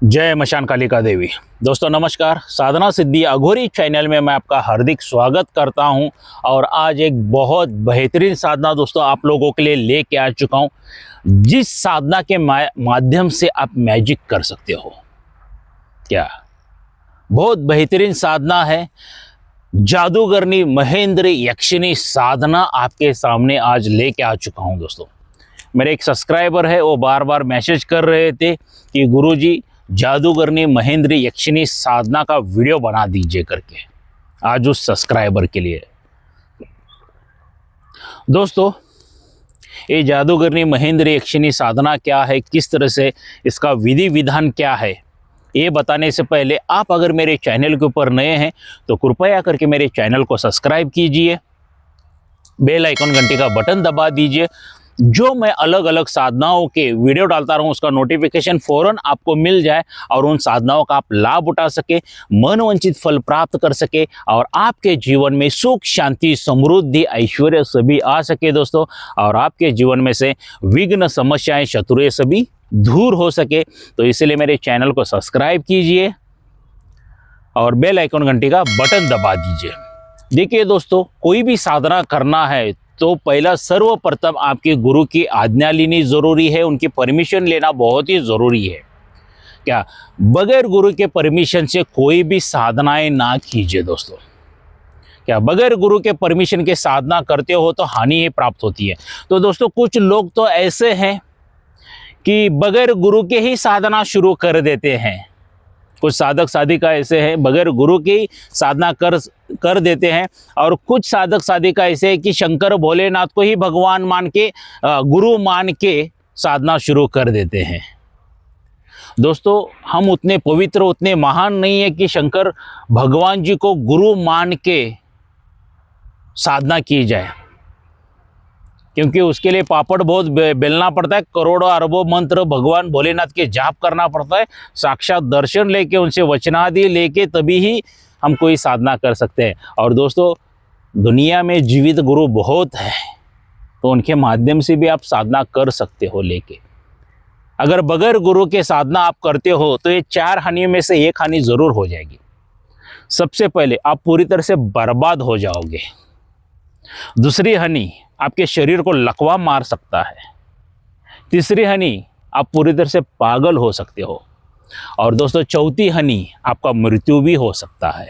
जय मशान कालिका देवी। दोस्तों नमस्कार, साधना सिद्धि अघोरी चैनल में मैं आपका हार्दिक स्वागत करता हूं। और आज एक बहुत बेहतरीन साधना दोस्तों आप लोगों के लिए लेके आ चुका हूं, जिस साधना के माध्यम से आप मैजिक कर सकते हो। क्या बहुत बेहतरीन साधना है। जादूगरनी महेंद्र यक्षिणी साधना आपके सामने आज लेके आ चुका हूं। दोस्तों मेरे एक सब्सक्राइबर है, वो बार बार मैसेज कर रहे थे कि गुरुजी जादूगरनी महेंद्र यक्षिणी साधना का वीडियो बना दीजिए करके। आज उस सब्सक्राइबर के लिए दोस्तों ये जादूगरनी महेंद्र यक्षिणी साधना क्या है, किस तरह से इसका विधि विधान क्या है, ये बताने से पहले आप अगर मेरे चैनल के ऊपर नए हैं तो कृपया करके मेरे चैनल को सब्सक्राइब कीजिए, बेल आइकन घंटी का बटन दबा दीजिए। जो मैं अलग अलग साधनाओं के वीडियो डालता रहूं उसका नोटिफिकेशन फौरन आपको मिल जाए और उन साधनाओं का आप लाभ उठा सके, मनोवांछित फल प्राप्त कर सके और आपके जीवन में सुख शांति समृद्धि ऐश्वर्य सभी आ सके दोस्तों। और आपके जीवन में से विघ्न समस्याएं शत्रुएं सभी दूर हो सके। तो इसलिए मेरे चैनल को सब्सक्राइब कीजिए और बेल आइकन घंटी का बटन दबा दीजिए। देखिए दोस्तों, कोई भी साधना करना है तो पहला सर्वप्रथम आपके गुरु की आज्ञा लेनी जरूरी है, उनकी परमिशन लेना बहुत ही जरूरी है। क्या बगैर गुरु के परमिशन से कोई भी साधनाएं ना कीजिए दोस्तों। क्या बगैर गुरु के परमिशन के साधना करते हो तो हानि ही प्राप्त होती है। तो दोस्तों कुछ लोग तो ऐसे हैं कि बगैर गुरु के ही साधना शुरू कर देते हैं। कुछ साधक साधिका ऐसे हैं बगैर गुरु की साधना कर देते हैं, और कुछ साधक साधिका ऐसे हैं कि शंकर भोलेनाथ को ही भगवान मान के गुरु मान के साधना शुरू कर देते हैं। दोस्तों हम उतने पवित्र उतने महान नहीं है कि शंकर भगवान जी को गुरु मान के साधना की जाए, क्योंकि उसके लिए पापड़ बहुत बेलना पड़ता है, करोड़ों अरबों मंत्र भगवान भोलेनाथ के जाप करना पड़ता है, साक्षात दर्शन लेके उनसे वचनादि लेके तभी ही हम कोई साधना कर सकते हैं। और दोस्तों दुनिया में जीवित गुरु बहुत है, तो उनके माध्यम से भी आप साधना कर सकते हो लेके। अगर बगैर गुरु के साधना आप करते हो तो ये 4 हानियों में से एक हानि जरूर हो जाएगी। सबसे पहले आप पूरी तरह से बर्बाद हो जाओगे। दूसरी हानि आपके शरीर को लकवा मार सकता है। तीसरी हानि आप पूरी तरह से पागल हो सकते हो। और दोस्तों चौथी हानि आपका मृत्यु भी हो सकता है।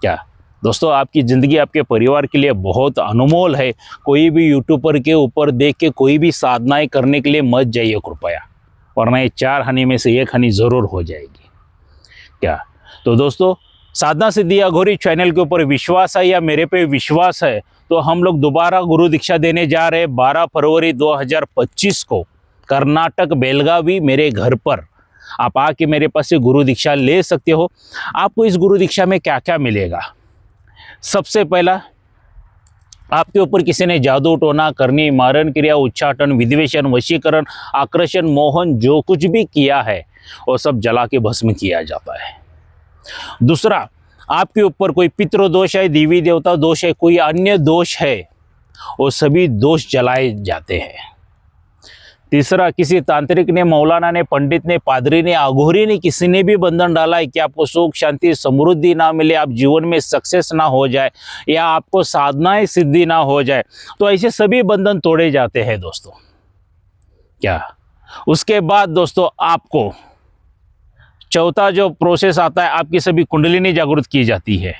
क्या दोस्तों आपकी ज़िंदगी आपके परिवार के लिए बहुत अनमोल है। कोई भी यूट्यूबर के ऊपर देख के कोई भी साधनाएं करने के लिए मत जाइए कृपया, वरना ये 4 हानि में से एक हानि ज़रूर हो जाएगी। क्या तो दोस्तों साधना सिद्धि अघोरी चैनल के ऊपर विश्वास है या मेरे पे विश्वास है तो हम लोग दोबारा गुरु दीक्षा देने जा रहे हैं 12 फरवरी 2025 को कर्नाटक बेलगावी मेरे घर पर। आप आके मेरे पास से गुरु दीक्षा ले सकते हो। आपको इस गुरु दीक्षा में क्या क्या मिलेगा? सबसे पहला, आपके ऊपर किसी ने जादू टोना करनी मारण क्रिया उच्चाटन विद्वेषण वशीकरण आकर्षण मोहन जो कुछ भी किया है वो सब जला के भस्म किया जाता है। दूसरा, आपके ऊपर कोई पितृ दोष है, देवी देवता दोष है, कोई अन्य दोष है, वो सभी दोष जलाए जाते हैं। तीसरा, किसी तांत्रिक ने, मौलाना ने, पंडित ने, पादरी ने, अघोरी ने, किसी ने भी बंधन डाला है कि आपको सुख शांति समृद्धि ना मिले, आप जीवन में सक्सेस ना हो जाए या आपको साधनाएं सिद्धि ना हो जाए, तो ऐसे सभी बंधन तोड़े जाते हैं दोस्तों। क्या उसके बाद दोस्तों आपको चौथा जो प्रोसेस आता है, आपकी सभी कुंडलिनी जागृत की जाती है,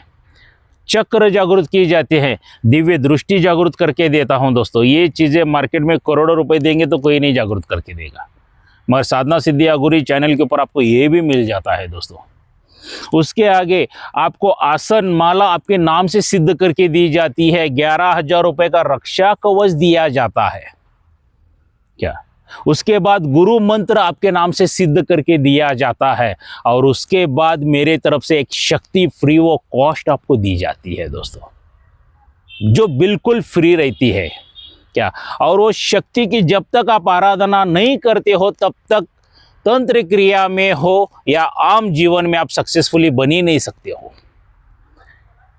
चक्र जागृत की जाती है, दिव्य दृष्टि जागृत करके देता हूं दोस्तों। ये चीज़ें मार्केट में करोड़ों रुपए देंगे तो कोई नहीं जागृत करके देगा, मगर साधना सिद्धि अघोरी चैनल के ऊपर आपको ये भी मिल जाता है दोस्तों। उसके आगे आपको आसन माला आपके नाम से सिद्ध करके दी जाती है। 11,000 रुपये का रक्षा कवच दिया जाता है। क्या उसके बाद गुरु मंत्र आपके नाम से सिद्ध करके दिया जाता है, और उसके बाद मेरे तरफ से एक शक्ति फ्री वो कॉस्ट आपको दी जाती है दोस्तों, जो बिल्कुल फ्री रहती है। क्या और वो शक्ति की जब तक आप आराधना नहीं करते हो तब तक तंत्र क्रिया में हो या आम जीवन में आप सक्सेसफुली बन ही नहीं सकते हो।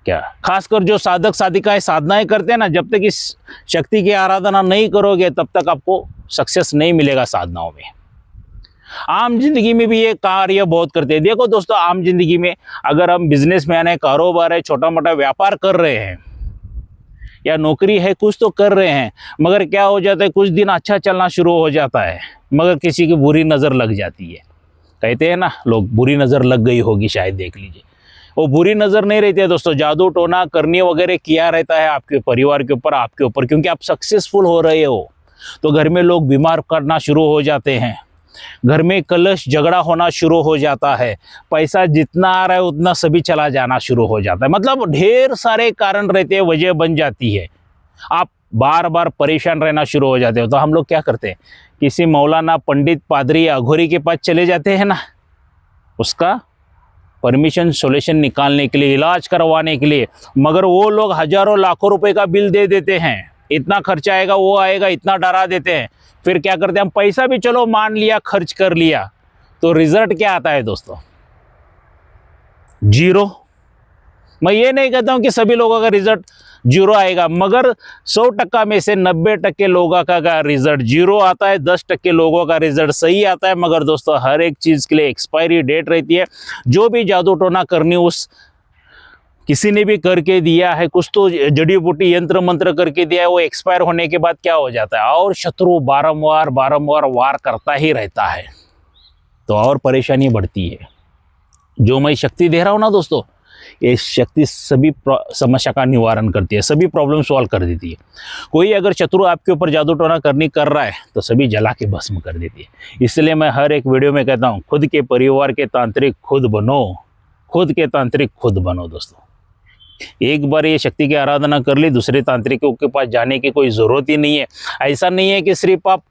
क्या खासकर जो साधक साधिकाएं साधनाएं करते हैं ना, जब तक इस शक्ति की आराधना नहीं करोगे तब तक आपको सक्सेस नहीं मिलेगा साधनाओं में। आम जिंदगी में भी ये कार्य बहुत करते हैं। देखो दोस्तों, आम जिंदगी में अगर हम बिजनेसमैन है, कारोबार है, छोटा मोटा व्यापार कर रहे हैं या नौकरी है, कुछ तो कर रहे हैं, मगर क्या हो जाता है, कुछ दिन अच्छा चलना शुरू हो जाता है, मगर किसी की बुरी नज़र लग जाती है। कहते हैं ना लोग, बुरी नज़र लग गई होगी शायद, देख लीजिए। वो बुरी नज़र नहीं रहती है दोस्तों, जादू टोना करनी वगैरह किया रहता है आपके परिवार के ऊपर, आपके ऊपर, क्योंकि आप सक्सेसफुल हो रहे हो। तो घर में लोग बीमार करना शुरू हो जाते हैं, घर में कलश झगड़ा होना शुरू हो जाता है, पैसा जितना आ रहा है उतना सभी चला जाना शुरू हो जाता है। मतलब ढेर सारे कारण रहते हैं, वजह बन जाती है, आप बार बार परेशान रहना शुरू हो जाते हो। तो हम लोग क्या करते हैं, किसी मौलाना, पंडित, पादरी, अघोरी के पास चले जाते हैं ना, उसका परमिशन सोल्यूशन निकालने के लिए, इलाज करवाने के लिए। मगर वो लोग हजारों लाखों रुपए का बिल दे देते हैं, इतना खर्चा आएगा, वो आएगा, इतना डरा देते हैं। फिर क्या करते हैं हम, पैसा भी चलो मान लिया, खर्च कर लिया, तो रिजल्ट क्या आता है दोस्तों, जीरो। मैं ये नहीं कहता हूं कि सभी लोगों का रिजल्ट जीरो आएगा, मगर 100% में से 90% लोगों का रिजल्ट जीरो आता है, 10% लोगों का रिजल्ट सही आता है। मगर दोस्तों, हर एक चीज़ के लिए एक्सपायरी डेट रहती है। जो भी जादू टोना करनी उस किसी ने भी करके दिया है, कुछ तो जड़ी बूटी यंत्र मंत्र करके दिया है, वो एक्सपायर होने के बाद क्या हो जाता है, और शत्रु बारंबार बारंबार वार करता ही रहता है, तो और परेशानी बढ़ती है। जो मैं शक्ति दे रहा हूँ ना दोस्तों, ये शक्ति सभी समस्या का निवारण करती है, सभी प्रॉब्लम सॉल्व कर देती है। कोई अगर शत्रु आपके ऊपर जादू टोना करनी कर रहा है तो सभी जला के भस्म कर देती है। इसलिए मैं हर एक वीडियो में कहता हूँ, खुद के परिवार के तांत्रिक खुद बनो, खुद के तांत्रिक खुद बनो दोस्तों। एक बार ये शक्ति की आराधना कर ली, दूसरे तांत्रिकों के पास जाने की कोई ज़रूरत ही नहीं है। ऐसा नहीं है कि सिर्फ आप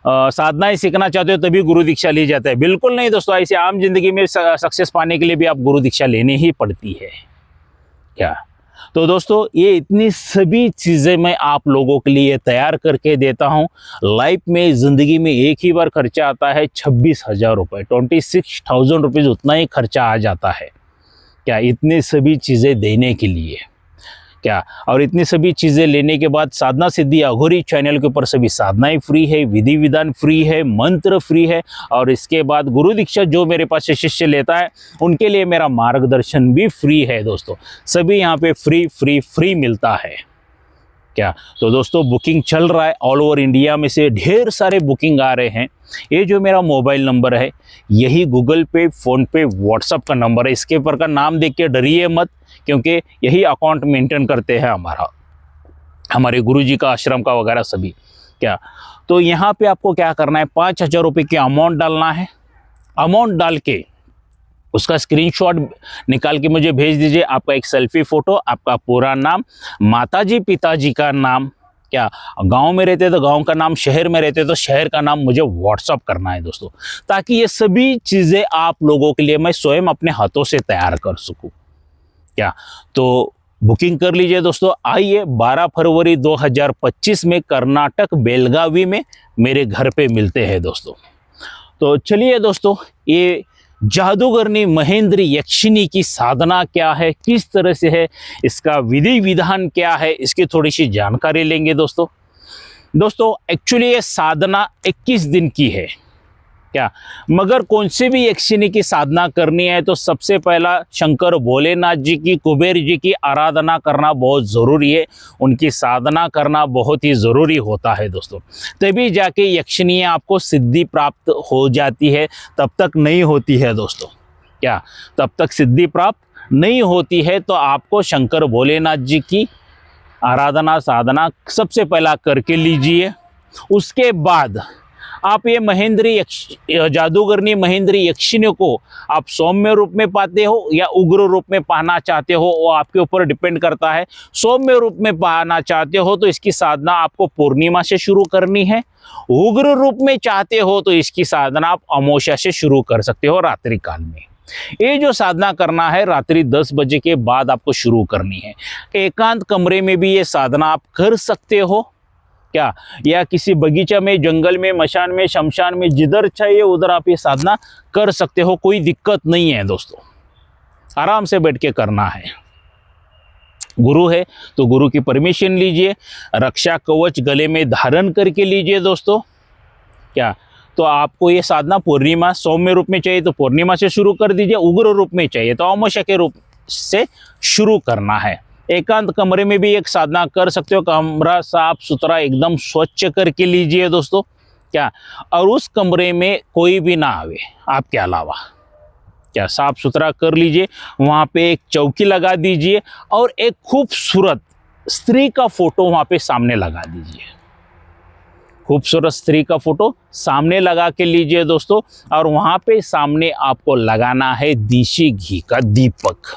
साधनाएं सीखना चाहते हो तभी गुरु दीक्षा ली जाता है, बिल्कुल नहीं दोस्तों। ऐसे आम जिंदगी में सक्सेस पाने के लिए भी आप गुरु दीक्षा लेनी ही पड़ती है क्या। तो दोस्तों, ये इतनी सभी चीज़ें मैं आप लोगों के लिए तैयार करके देता हूँ। लाइफ में, ज़िंदगी में एक ही बार खर्चा आता है 26,000 रुपये, 26,000 रुपीज़, उतना ही खर्चा आ जाता है क्या, इतनी सभी चीज़ें देने के लिए क्या। और इतनी सभी चीज़ें लेने के बाद साधना सिद्धि अघोरी चैनल के ऊपर सभी साधनाएं फ्री है, विधि विधान फ्री है, मंत्र फ्री है, और इसके बाद गुरु दीक्षा जो मेरे पास से शिष्य लेता है उनके लिए मेरा मार्गदर्शन भी फ्री है दोस्तों। सभी यहाँ पे फ्री फ्री फ्री मिलता है क्या। तो दोस्तों, बुकिंग चल रहा है, ऑल ओवर इंडिया में से ढेर सारे बुकिंग आ रहे हैं। ये जो मेरा मोबाइल नंबर है, यही गूगल पे, फ़ोन पे, व्हाट्सअप का नंबर है। इसके ऊपर का नाम देख के डरिए मत, क्योंकि यही अकाउंट मेंटेन करते हैं हमारे गुरुजी का, आश्रम का वगैरह सभी क्या। तो यहाँ पे आपको क्या करना है, 5,000 रुपये की अमाउंट डालना है। अमाउंट डाल के उसका स्क्रीनशॉट निकाल के मुझे भेज दीजिए। आपका एक सेल्फी फ़ोटो, आपका पूरा नाम, माताजी पिताजी का नाम क्या, गांव में रहते तो गांव का नाम, शहर में रहते तो शहर का नाम मुझे व्हाट्सअप करना है दोस्तों, ताकि ये सभी चीज़ें आप लोगों के लिए मैं स्वयं अपने हाथों से तैयार कर सकूं क्या। तो बुकिंग कर लीजिए दोस्तों। आइए 12 फरवरी 2025 में कर्नाटक बेलगावी में मेरे घर पे मिलते हैं दोस्तों। तो चलिए दोस्तों, ये जादूगरनी महेंद्र यक्षिणी की साधना क्या है, किस तरह से है, इसका विधि विधान क्या है, इसकी थोड़ी सी जानकारी लेंगे दोस्तों। एक्चुअली ये साधना 21 दिन की है क्या। मगर कौन से भी यक्षिणी की साधना करनी है तो सबसे पहला शंकर भोलेनाथ जी की, कुबेर जी की आराधना करना बहुत ज़रूरी है, उनकी साधना करना बहुत ही ज़रूरी होता है दोस्तों। तभी जाके यक्षिणी आपको सिद्धि प्राप्त हो जाती है, तब तक नहीं होती है दोस्तों क्या। तब तक सिद्धि प्राप्त नहीं होती है, तो आपको शंकर भोलेनाथ जी की आराधना साधना सबसे पहला करके लीजिए। उसके बाद आप ये जादूगरनी महेंद्र यक्षिणी को आप सौम्य रूप में पाते हो या उग्र रूप में पाना चाहते हो, वो आपके ऊपर डिपेंड करता है। सौम्य रूप में पाना चाहते हो तो इसकी साधना आपको पूर्णिमा से शुरू करनी है। उग्र रूप में चाहते हो तो इसकी साधना आप अमावस्या से शुरू कर सकते हो, रात्रि काल में। ये जो साधना करना है रात्रि 10 बजे के बाद आपको शुरू करनी है। एकांत कमरे में भी ये साधना आप कर सकते हो क्या, या किसी बगीचा में, जंगल में, मशान में, शमशान में, जिधर चाहिए उधर आप ये साधना कर सकते हो, कोई दिक्कत नहीं है दोस्तों। आराम से बैठ के करना है। गुरु है तो गुरु की परमिशन लीजिए, रक्षा कवच गले में धारण करके लीजिए दोस्तों क्या। तो आपको ये साधना पूर्णिमा सौम्य रूप में चाहिए तो पूर्णिमा से शुरू कर दीजिए, उग्र रूप में चाहिए तो अमावस्या के रूप से शुरू करना है। एकांत कमरे में भी एक साधना कर सकते हो, कमरा साफ सुथरा एकदम स्वच्छ करके लीजिए दोस्तों क्या, और उस कमरे में कोई भी ना आवे आपके अलावा, क्या साफ सुथरा कर लीजिए। वहाँ पे एक चौकी लगा दीजिए और एक खूबसूरत स्त्री का फोटो वहाँ पे सामने लगा दीजिए, खूबसूरत स्त्री का फोटो सामने लगा के लीजिए दोस्तों। और वहाँ पे सामने आपको लगाना है देसी घी का दीपक,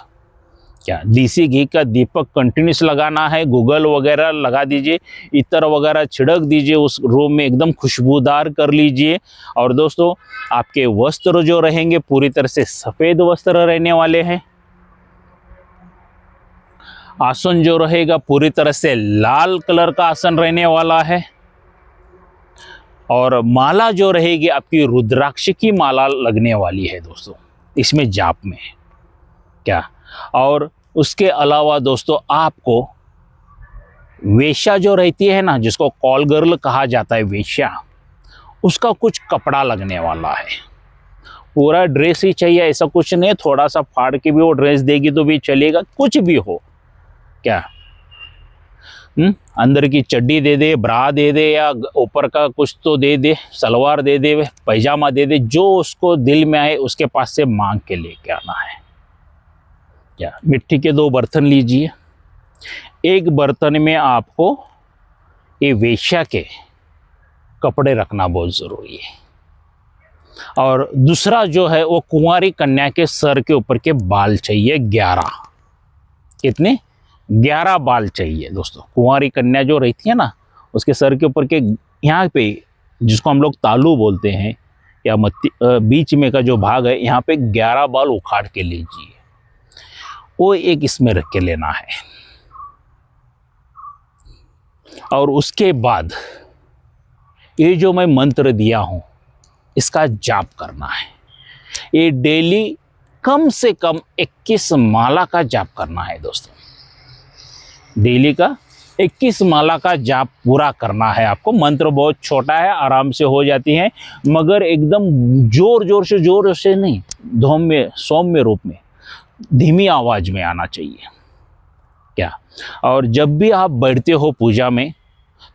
क्या देसी घी का दीपक कंटिन्यूस लगाना है, गूगल वगैरह लगा दीजिए, इत्र वगैरह छिड़क दीजिए, उस रूम में एकदम खुशबूदार कर लीजिए। और दोस्तों आपके वस्त्र जो रहेंगे पूरी तरह से सफ़ेद वस्त्र रहने वाले हैं, आसन जो रहेगा पूरी तरह से लाल कलर का आसन रहने वाला है, और माला जो रहेगी आपकी रुद्राक्ष की माला लगने वाली है दोस्तों इसमें जाप में, क्या। और उसके अलावा दोस्तों आपको वेश्या जो रहती है ना, जिसको कॉल गर्ल कहा जाता है वेश्या, उसका कुछ कपड़ा लगने वाला है। पूरा ड्रेस ही चाहिए ऐसा कुछ नहीं, थोड़ा सा फाड़ के भी वो ड्रेस देगी तो भी चलेगा, कुछ भी हो क्या। अंदर की चड्डी दे दे, ब्रा दे दे, या ऊपर का कुछ तो दे दे, सलवार दे दे, पैजामा दे दे, जो उसको दिल में आए उसके पास से मांग के लेके आना है क्या। मिट्टी के 2 बर्तन लीजिए, एक बर्तन में आपको ये वेश्या के कपड़े रखना बहुत ज़रूरी है, और दूसरा जो है वो कुंवारी कन्या के सर के ऊपर के बाल चाहिए 11। कितने? 11 बाल चाहिए दोस्तों। कुंवारी कन्या जो रहती है ना, उसके सर के ऊपर के यहाँ पे, जिसको हम लोग तालू बोलते हैं या बीच में का जो भाग है, यहाँ पे 11 बाल उखाड़ के लीजिए, वो एक इसमें रख के लेना है। और उसके बाद ये जो मैं मंत्र दिया हूँ इसका जाप करना है। ये डेली कम से कम 21 माला का जाप करना है दोस्तों, डेली का 21 माला का जाप पूरा करना है आपको। मंत्र बहुत छोटा है, आराम से हो जाती है, मगर एकदम जोर से नहीं, धौम्य सौम्य रूप में धीमी आवाज में आना चाहिए क्या। और जब भी आप बैठते हो पूजा में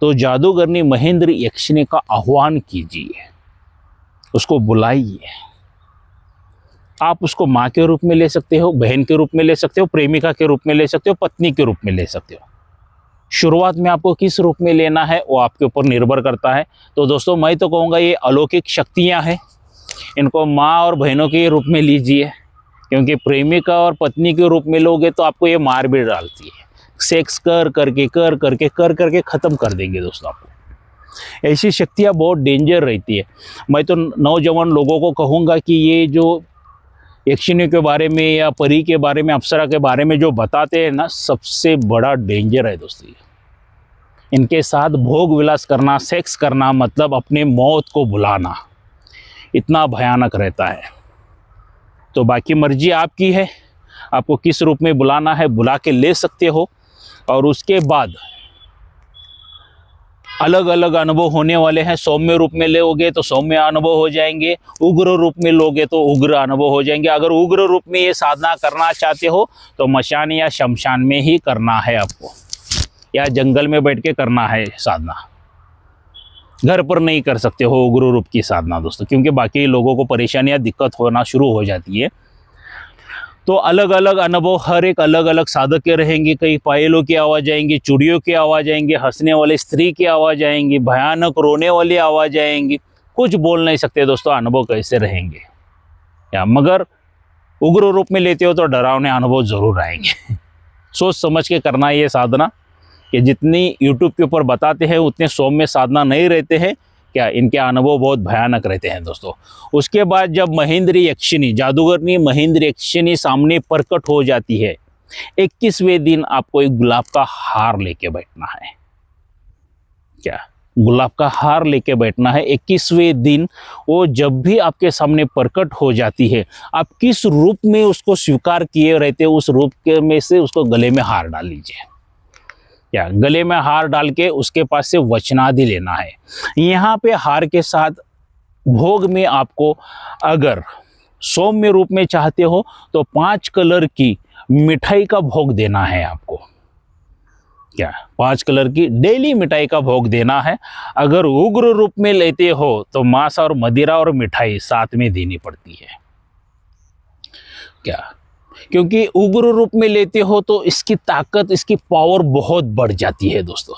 तो जादूगरनी महेंद्र यक्षिणी का आह्वान कीजिए, उसको बुलाइए। आप उसको माँ के रूप में ले सकते हो, बहन के रूप में ले सकते हो, प्रेमिका के रूप में ले सकते हो, पत्नी के रूप में ले सकते हो। शुरुआत में आपको किस रूप में लेना है वो आपके ऊपर निर्भर करता है। तो दोस्तों मैं तो कहूँगा ये अलौकिक शक्तियाँ हैं, इनको माँ और बहनों के रूप में लीजिए, क्योंकि प्रेमिका और पत्नी के रूप में लोगे तो आपको ये मार भी डालती है। सेक्स कर करके ख़त्म कर देंगे दोस्तों आपको। ऐसी शक्तियाँ बहुत डेंजर रहती है। मैं तो नौजवान लोगों को कहूँगा कि ये जो यक्षिणी के बारे में या परी के बारे में, अप्सरा के बारे में जो बताते हैं ना, सबसे बड़ा डेंजर है दोस्तों। इनके साथ भोग विलास करना, सेक्स करना मतलब अपने मौत को बुलाना, इतना भयानक रहता है। तो बाकी मर्जी आपकी है, आपको किस रूप में बुलाना है बुला के ले सकते हो। और उसके बाद अलग अलग अनुभव होने वाले हैं। सौम्य रूप में लोगे तो सौम्य अनुभव हो जाएंगे, उग्र रूप में लोगे तो उग्र अनुभव हो जाएंगे। अगर उग्र रूप में ये साधना करना चाहते हो तो मशान या शमशान में ही करना है आपको, या जंगल में बैठ के करना है साधना। घर पर नहीं कर सकते हो उग्र रूप की साधना दोस्तों, क्योंकि बाकी लोगों को परेशानियां दिक्कत होना शुरू हो जाती है। तो अलग अलग अनुभव, हर एक अलग अलग साधक के रहेंगे। कई पायलों की आवाज़ आएंगी, चूड़ियों की आवाज़ आएंगी, हंसने वाली स्त्री की आवाज़ आएंगी, भयानक रोने वाली आवाज़ आएंगी। कुछ बोल नहीं सकते दोस्तों अनुभव कैसे रहेंगे, या मगर उग्र रूप में लेते हो तो डरावने अनुभव ज़रूर आएंगे। सोच समझ के करना है ये साधना, कि जितनी यूट्यूब के ऊपर बताते हैं उतने सौम्य साधना नहीं रहते हैं क्या, इनके अनुभव बहुत भयानक रहते हैं दोस्तों। उसके बाद जब महेंद्र यक्षिणी, जादूगरनी महेंद्र यक्षिणी सामने प्रकट हो जाती है, 21वें दिन आपको एक गुलाब का हार लेके बैठना है क्या, गुलाब का हार लेके बैठना है 21वें दिन। वो जब भी आपके सामने प्रकट हो जाती है, आप किस रूप में उसको स्वीकार किए रहते हो, उस रूप के में से उसको गले में हार डाल लीजिए क्या, गले में हार डाल के उसके पास से वचनादि लेना है। यहाँ पे हार के साथ भोग में आपको अगर सौम्य रूप में चाहते हो तो 5 कलर की मिठाई का भोग देना है आपको। क्या 5 कलर की डेली मिठाई का भोग देना है। अगर उग्र रूप में लेते हो तो मांस और मदिरा और मिठाई साथ में देनी पड़ती है। क्या क्योंकि उग्र रूप में लेते हो तो इसकी ताकत, इसकी पावर बहुत बढ़ जाती है दोस्तों,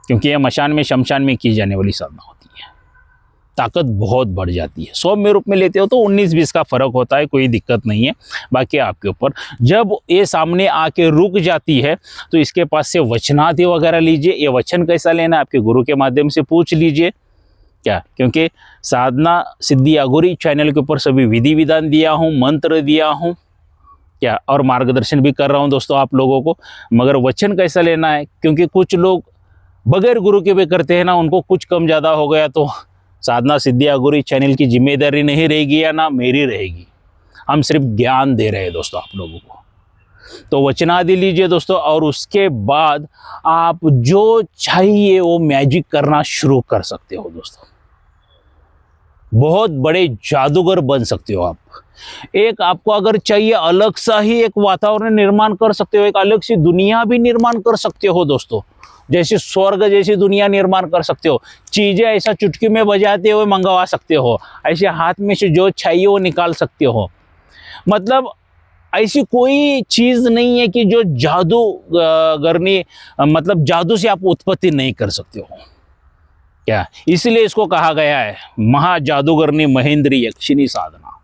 क्योंकि यह मशान में, शमशान में की जाने वाली साधना होती है। ताकत बहुत बढ़ जाती है। सौम्य रूप में लेते हो तो 19-20 का फर्क होता है, कोई दिक्कत नहीं है, बाकी आपके ऊपर। जब ये सामने आके रुक जाती है तो इसके पास से वचनादि वगैरह लीजिए। ये वचन कैसा लेना है आपके गुरु के माध्यम से पूछ लीजिए। क्या क्योंकि साधना सिद्धि अघोरी चैनल के ऊपर सभी विधि विधान दिया हूँ, मंत्र दिया हूँ, क्या और मार्गदर्शन भी कर रहा हूँ दोस्तों आप लोगों को। मगर वचन कैसा लेना है, क्योंकि कुछ लोग बगैर गुरु के भी करते हैं ना, उनको कुछ कम ज़्यादा हो गया तो साधना सिद्धि अघोरी चैनल की जिम्मेदारी नहीं रहेगी या ना मेरी रहेगी। हम सिर्फ ज्ञान दे रहे हैं दोस्तों आप लोगों को। तो वचनादि लीजिए दोस्तों, और उसके बाद आप जो चाहिए वो मैजिक करना शुरू कर सकते हो दोस्तों। बहुत बड़े जादूगर बन सकते हो आप। एक आपको अगर चाहिए अलग सा ही एक वातावरण निर्माण कर सकते हो, एक अलग सी दुनिया भी निर्माण कर सकते हो दोस्तों। जैसे स्वर्ग जैसी दुनिया निर्माण कर सकते हो। चीजें ऐसा चुटकी में बजाते हुए मंगवा सकते हो, ऐसे हाथ में से जो चाहिए वो निकाल सकते हो। मतलब ऐसी कोई चीज नहीं है कि जो जादू करनी, मतलब जादू से आप उत्पत्ति नहीं कर सकते हो। क्या इसलिए इसको कहा गया है महाजादूगरनी महेंद्री यक्षिणी साधना।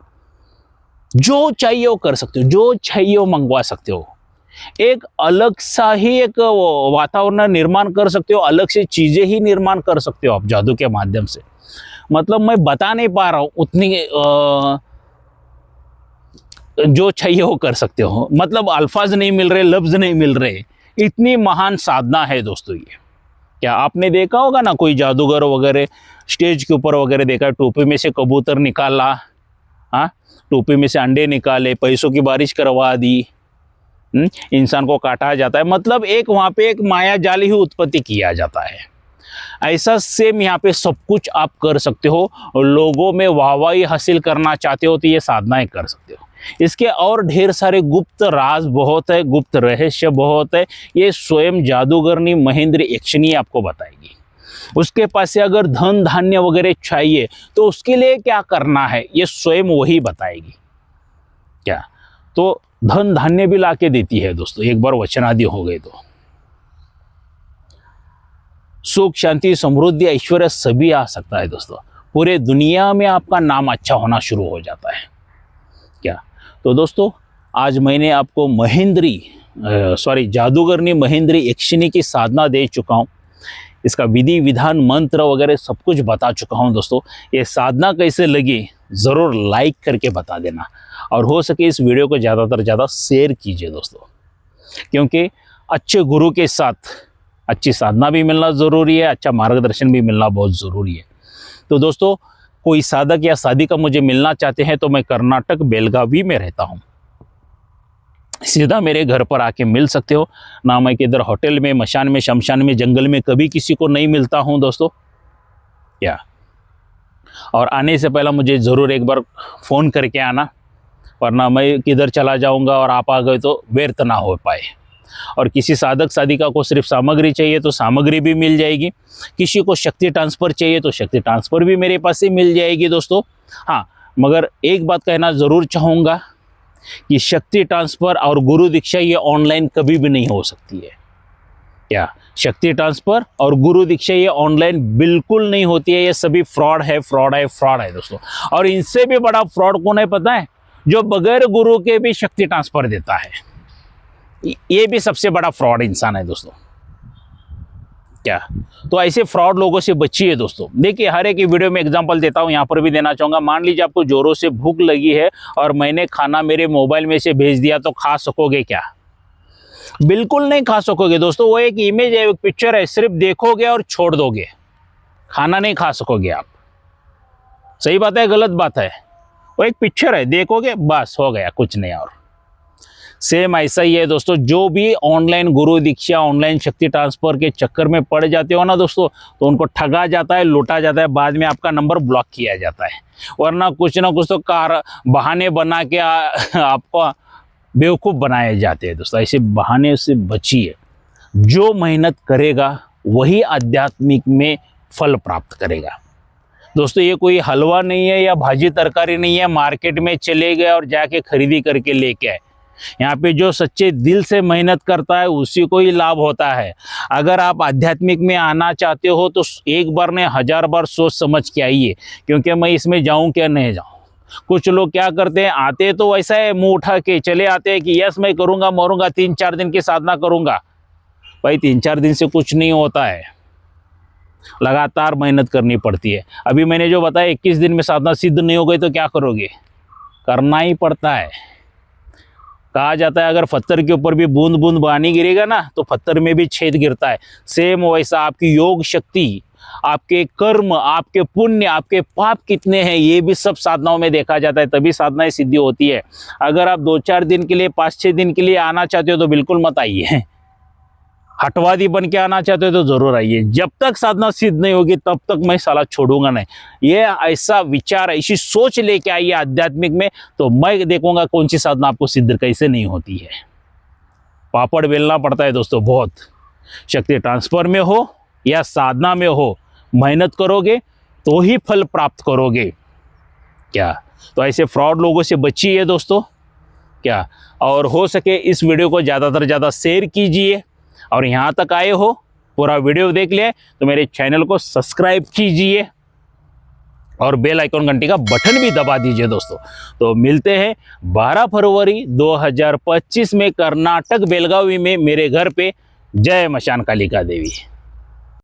जो चाहिए वो कर सकते हो, जो चाहिए वो मंगवा सकते हो। एक अलग सा ही एक वातावरण निर्माण कर सकते हो, अलग से चीजें ही निर्माण कर सकते हो आप जादू के माध्यम से। मतलब मैं बता नहीं पा रहा हूं, उतनी जो चाहिए वो कर सकते हो। मतलब अल्फाज नहीं मिल रहे, लफ्ज नहीं मिल रहे, इतनी महान साधना है दोस्तों ये। क्या आपने देखा होगा ना, कोई जादूगर वगैरह स्टेज के ऊपर वगैरह देखा, टोपी में से कबूतर निकाला, हाँ टोपी में से अंडे निकाले, पैसों की बारिश करवा दी, इंसान को काटा जाता है। मतलब एक वहाँ पे एक माया जाल ही उत्पत्ति किया जाता है। ऐसा सेम यहाँ पे सब कुछ आप कर सकते हो। लोगों में वाहवाही हासिल करना चाहते हो तो ये साधनाएं कर सकते हो। इसके और ढेर सारे गुप्त राज बहुत है, गुप्त रहस्य बहुत है। ये स्वयं जादूगरनी महेंद्री यक्षिणी आपको बताएगी। उसके पास से अगर धन धान्य वगैरह चाहिए तो उसके लिए क्या करना है ये स्वयं वही बताएगी। क्या तो धन धान्य भी लाके देती है दोस्तों, एक बार वचनादि हो गए तो। सुख शांति समृद्धि ऐश्वर्य सभी आ सकता है दोस्तों। पूरे दुनिया में आपका नाम अच्छा होना शुरू हो जाता है। क्या तो दोस्तों आज मैंने आपको जादूगरनी महेंद्री यक्षिणी की साधना दे चुका हूँ। इसका विधि विधान मंत्र वगैरह सब कुछ बता चुका हूँ दोस्तों। ये साधना कैसे लगी ज़रूर लाइक करके बता देना, और हो सके इस वीडियो को ज़्यादातर ज़्यादा शेयर कीजिए दोस्तों, क्योंकि अच्छे गुरु के साथ अच्छी साधना भी मिलना ज़रूरी है, अच्छा मार्गदर्शन भी मिलना बहुत ज़रूरी है। तो दोस्तों कोई साधक या साधिका मुझे मिलना चाहते हैं तो मैं कर्नाटक बेलगावी में रहता हूँ। सीधा मेरे घर पर आके मिल सकते हो ना। मैं किधर होटल में, मशान में, शमशान में, जंगल में कभी किसी को नहीं मिलता हूँ दोस्तों। क्या और आने से पहले मुझे ज़रूर एक बार फ़ोन करके आना, वरना मैं किधर चला जाऊँगा और आप आ गए तो व्यर्थ ना हो पाए। और किसी साधक साधिका को सिर्फ सामग्री चाहिए तो सामग्री भी मिल जाएगी। किसी को शक्ति ट्रांसफ़र चाहिए तो शक्ति ट्रांसफ़र भी मेरे पास से मिल जाएगी दोस्तों। हाँ मगर एक बात कहना ज़रूर चाहूँगा कि शक्ति ट्रांसफ़र और गुरु दीक्षा ये ऑनलाइन कभी भी नहीं हो सकती है। क्या शक्ति ट्रांसफ़र और गुरु दीक्षा ये ऑनलाइन बिल्कुल नहीं होती है। ये सभी फ्रॉड है, फ्रॉड है, फ्रॉड है दोस्तों। और इनसे भी बड़ा फ्रॉड कौन है पता है? जो बगैर गुरु के भी शक्ति ट्रांसफ़र देता है। ये भी सबसे बड़ा फ्रॉड इंसान है दोस्तों। क्या तो ऐसे फ्रॉड लोगों से बचिए दोस्तों। देखिए हर एक वीडियो में एग्जांपल देता हूँ, यहाँ पर भी देना चाहूँगा। मान लीजिए आपको जोरों से भूख लगी है और मैंने खाना मेरे मोबाइल में से भेज दिया, तो खा सकोगे क्या? बिल्कुल नहीं खा सकोगे दोस्तों। वो एक इमेज है, एक पिक्चर है, सिर्फ देखोगे और छोड़ दोगे, खाना नहीं खा सकोगे आप। सही बात है, गलत बात है? वो एक पिक्चर है, देखोगे बस हो गया, कुछ नहीं। और सेम ऐसा ही है दोस्तों। जो भी ऑनलाइन गुरु दीक्षा, ऑनलाइन शक्ति ट्रांसफ़र के चक्कर में पड़ जाते हो ना दोस्तों, तो उनको ठगा जाता है, लूटा जाता है, बाद में आपका नंबर ब्लॉक किया जाता है, वरना कुछ ना कुछ तो बहाने बना के आपको बेवकूफ़ बनाए जाते हैं दोस्तों। ऐसे बहाने से बचिए। जो मेहनत करेगा वही आध्यात्मिक में फल प्राप्त करेगा दोस्तों। ये कोई हलवा नहीं है या भाजी तरकारी नहीं है मार्केट में चले गए और जाके खरीदी करके लेके आए। यहाँ पे जो सच्चे दिल से मेहनत करता है उसी को ही लाभ होता है। अगर आप आध्यात्मिक में आना चाहते हो तो एक बार नहीं 1000 बार सोच समझ के आइए, क्योंकि मैं इसमें जाऊँ क्या नहीं जाऊँ। कुछ लोग क्या करते हैं, आते तो ऐसा है मुंह उठा के चले आते हैं कि यस मैं करूँगा मरूँगा, 3-4 दिन की साधना करूँगा। भाई 3-4 दिन से कुछ नहीं होता है, लगातार मेहनत करनी पड़ती है। अभी मैंने जो बताया 21 दिन में साधना सिद्ध नहीं हो गई तो क्या करोगे, करना ही पड़ता है। कहा जाता है अगर पत्थर के ऊपर भी बूंद बूंद पानी गिरेगा ना तो पत्थर में भी छेद गिरता है। सेम वैसा आपकी योग शक्ति, आपके कर्म, आपके पुण्य, आपके पाप कितने हैं ये भी सब साधनाओं में देखा जाता है, तभी साधनाएं सिद्धि होती है। अगर आप 2-4 दिन के लिए 5-6 दिन के लिए आना चाहते हो तो बिल्कुल मत आइए। हटवादी बन के आना चाहते हो तो जरूर आइए। जब तक साधना सिद्ध नहीं होगी तब तक मैं साला छोड़ूंगा नहीं। ये ऐसा विचार, ऐसी सोच लेके आइए आध्यात्मिक में, तो मैं देखूंगा कौन सी साधना आपको सिद्ध कैसे नहीं होती है। पापड़ बेलना पड़ता है दोस्तों बहुत। शक्ति ट्रांसफर में हो या साधना में हो, मेहनत करोगे तो ही फल प्राप्त करोगे। क्या तो ऐसे फ्रॉड लोगों से बचिए दोस्तों। क्या और हो सके इस वीडियो को ज़्यादातर ज़्यादा शेयर कीजिए। और यहाँ तक आए हो, पूरा वीडियो देख लिया तो मेरे चैनल को सब्सक्राइब कीजिए और बेल आइकन घंटी का बटन भी दबा दीजिए दोस्तों। तो मिलते हैं 12 फरवरी 2025 में कर्नाटक बेलगावी में मेरे घर पे। जय मशान कालिका देवी।